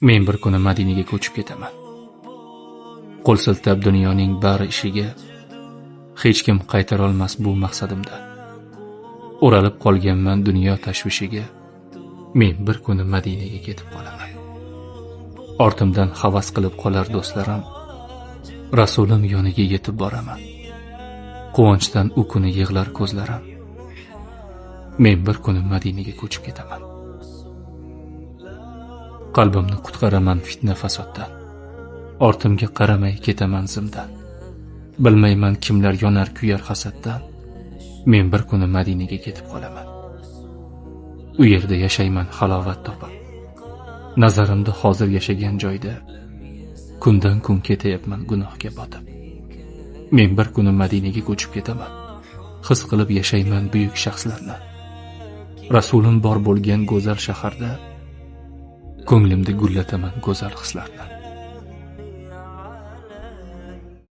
Men bir kuni Madinaga ko'chib ketaman. Qo'l siltab dunyoning bari ishiga, hech kim qaytara olmas bu maqsadimda. O'ralib qolganman dunyo tashvishiga, men bir kuni Madinaga ketib qolaman. Ortimdan havas qilib qolar do'stlarim, Rasulim yoniga yetib boraman. Quvonchdan u kuni yig'lar ko'zlarim. Men bir kuni Madinaga ko'chib ketaman. Qalbimni qutqaraman fitna fasoddan. Ortimga qaramay ketaman zimdan. Bilmayman kimlar yonar kuyar hasaddan. Men bir kuni Madinaga ketib qolaman. U yerda yashayman halovat topib. Nazarimda hozir yashagan joyda kundan kun ketayapman gunohga botib. Men bir kuni Madinaga ko'chib ketaman. His qilib yashayman buyuk shaxslarni. Rasulim bor bo'lgan go'zal shaharda ko'nglimda gullataman go'zal hislarni.